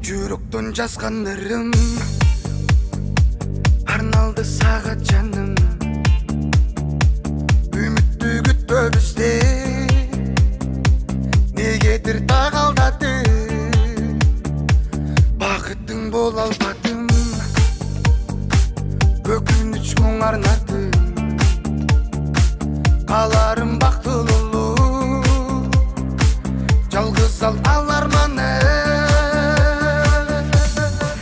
Жүрөктөн жазгандарым арналды сага жаным. Үмүттү күттө бизде негедир тагалдады. Бакыттың бола албадым, өкүнүч мұң арнадым. Каларым бактылуу, жалгыз алар маны.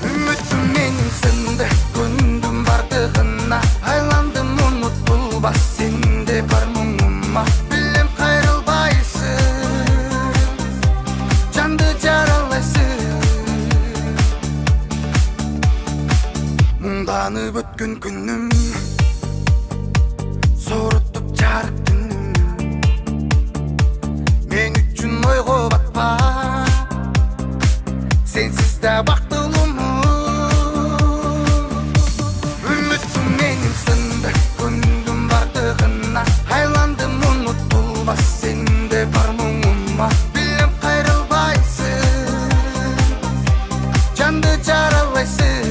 Үмүтүм менин сынды, көндүм бардыгына. Айландым унутулбас сенде бар мұңыма. Билем кайрылбайсың, жанды жаралайсың. Мұңданып өткөн күнүм сорутуп жарык түнүм. Мен үчүн ойго батпа, сенсиз да бактылуумун. Үмүтүм менин сынды, көндүм бардыгына. Айландым унутулбас сенде бар мұңыма. Билем кайрылбайсың, жанды жаралайсың.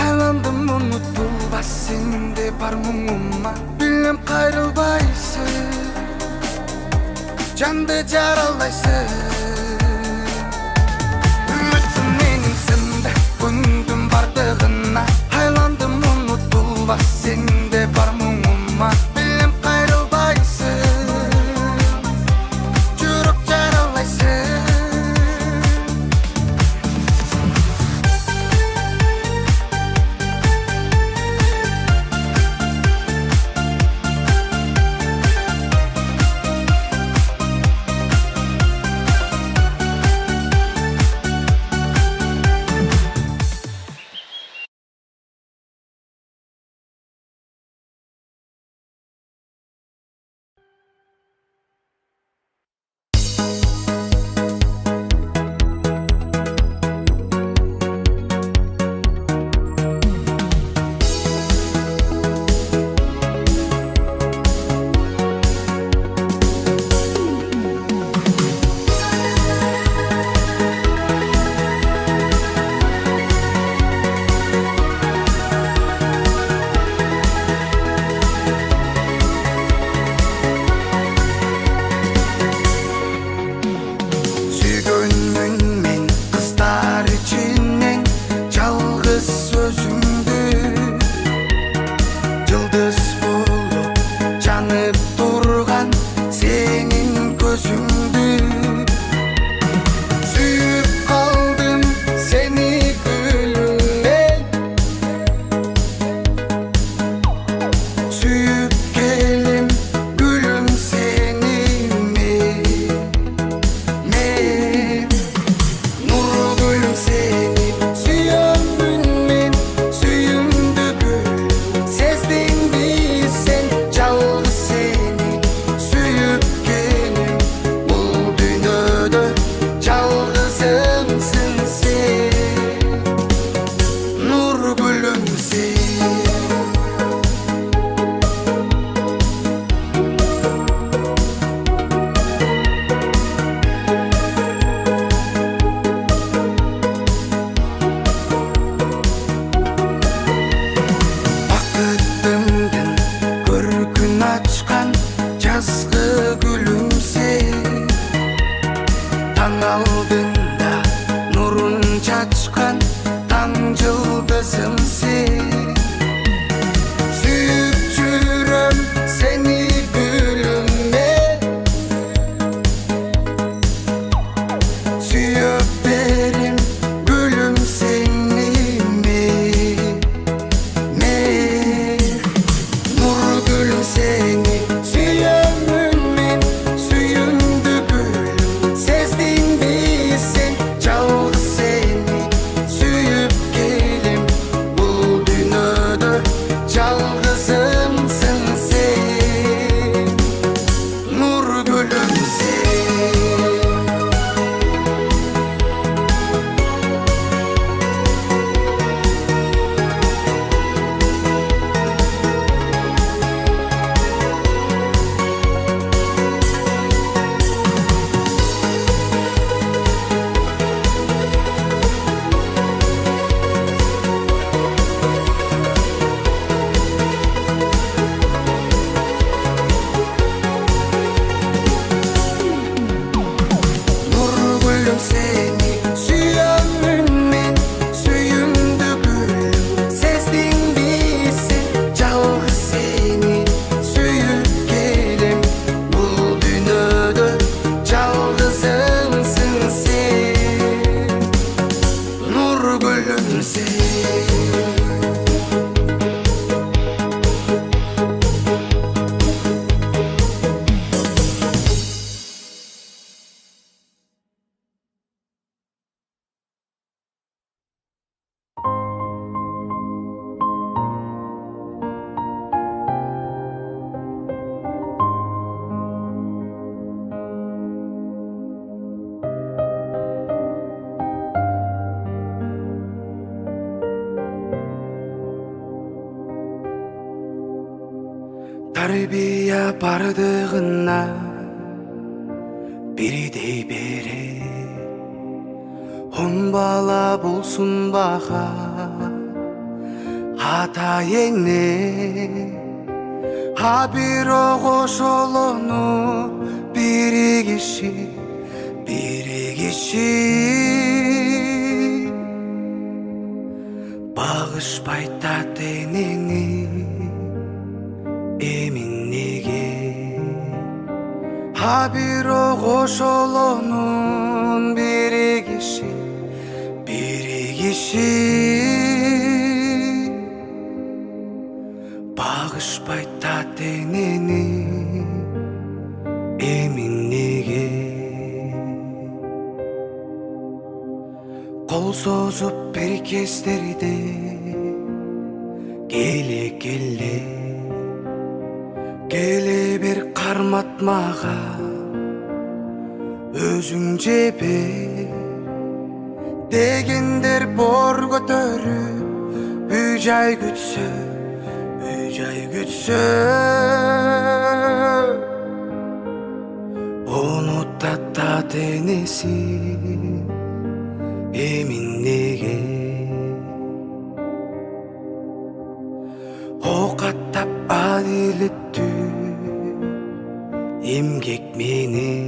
Айландым унутулбас сенде бар мұңыма. Билем кайрылбайсың, жанды жаралайсың. Үмүтүм менин сынды, көндүм бардыгына. Айландым унутулбас сенде бар мұңыма. Тарбия бардығына бірдей бере, он бала болсын баға ата еңне, а бирок ошолону биригиши багышпайт ата-энени эмин неге, а бирок ошолонун биригиши багышпайт ата-энени эмин неге. Кол созуп бир кездерде келе бер кармат мага, өзүң жебе дегендер бор көтөрүп үй жай күтсө унутат ата-энеси эмин неге. Окаттап адилеттүү эмгек менен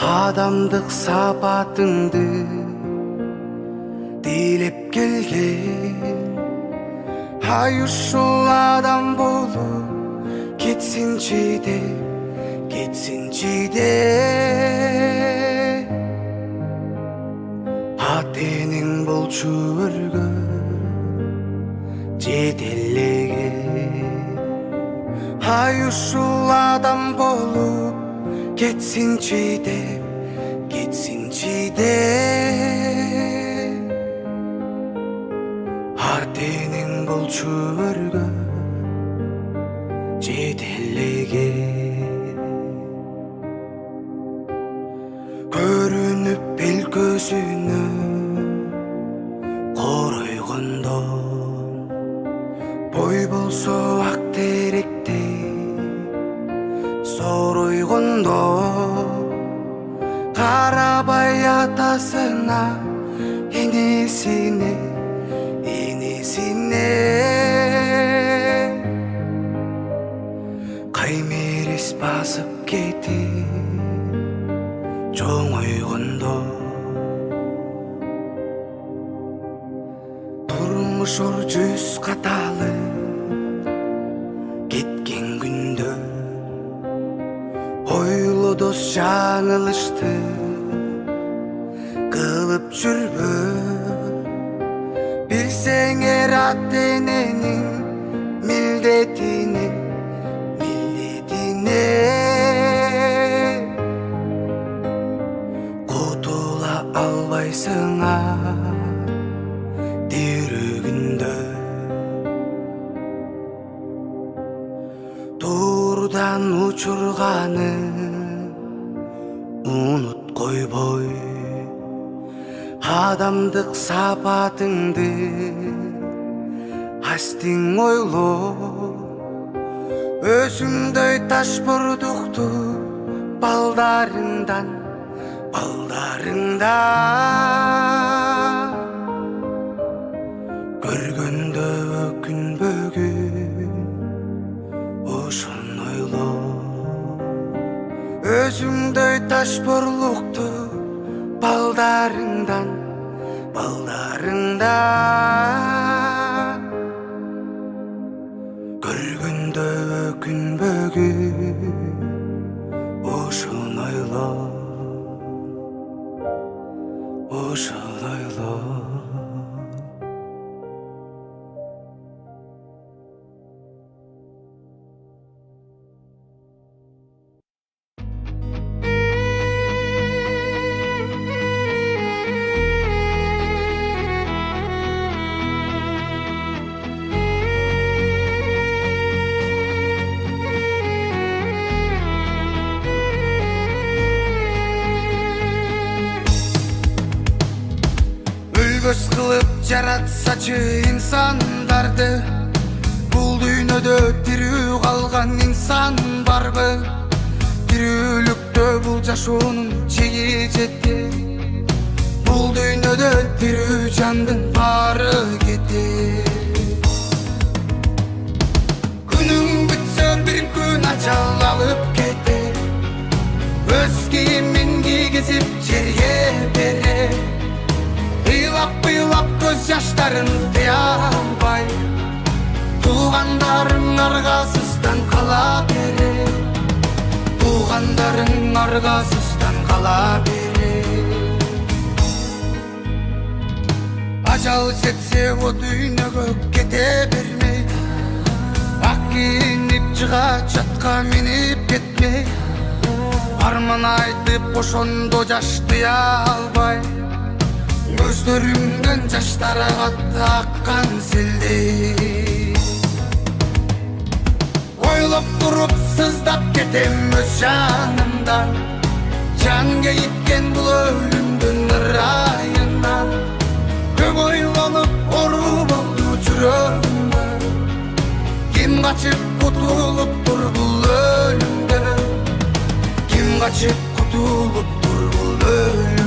адамдык сапатыңды дилеп келген, ай ушул адам болуп кетсинчи де ата-энең болчу өргө жетелеген, ай ушул адам болуп кетсинчи де ата-энең болчу өргө жетелеген. Көрүнүп эл көзүнө коройгондо, бой болсо ак теректей соройгондо, карабай атасына энесине каймерес басып кетип жоңойгондо, турмуш ор жүз каталып кеткен күндө, ойло дос жаңылышты кылып жүрбө, билсеңер ата-эненин милдетине кутула албайсыңар дирүгүндө. Турдан учурганын унут койбой, адамдык сапатыңды астиң ойло, өзүңдөй ташбурдукту балдарыңдан көргөндө өкүнбөгүн ошону ойло, өзүңдөй ташбурлукту балдарыңдан көргөндө өкүнбөгүн ошону ойло. Göz kılıp yaratsaçı insandарды, бул дүйнөдө тирүү қалған инсан барбы? Тирүүлүктө бул жашоонун чеги жетти. Бул дүйнөдө тирүү жандын баары кетти. Күнүң бүтсө бир күн ажал алып кетти. Өз кийимин кийгизип жерге бере. Ыйлап көз жаштарын тыя албай, туугандарың аргасыздан кала бере. Туугандарың аргасыздан кала бере. Ажал жетсе о дүйнөгө кете бермей, ак кийинип жыга жатка минип кетмей, арман айтып ошондо жаш тыя албай, көздөрүмдөн жаштар агат аккан селдей. Ойлоп туруп сыздап кетем өз жанымдан, жан кейиткен бул өлүмдүн ырайынан. Көп ойлонуп ору болду жүрөгүмдө, ким качып кутулуп тур бул өлүмдөн? Ким качып кутулуп тур бул өлүмдөн?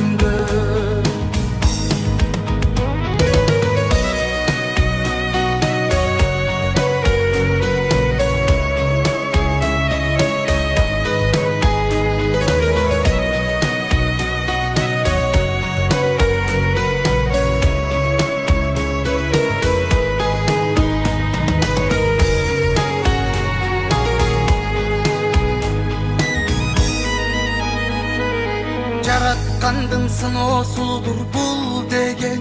Жараткандын сыноосудур бул деген,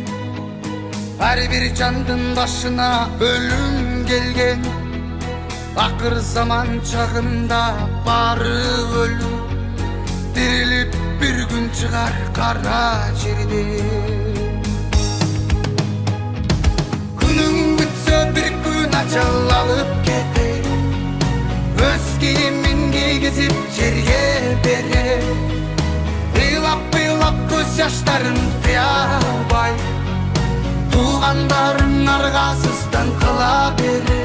ар бир жандын башына өлүм келген. Акыр заман чагында баары өлүм, тирилип бир күн чыгар кара жерде. Күнүң бүтсө бир күн ажал алып кете. Өз кийимин кийгизип жерге бере. Ыйлап көз жаштарын тыя албай, туугандарың аргасыздан кала бере.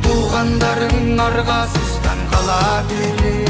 Туугандарың аргасыздан кала бере.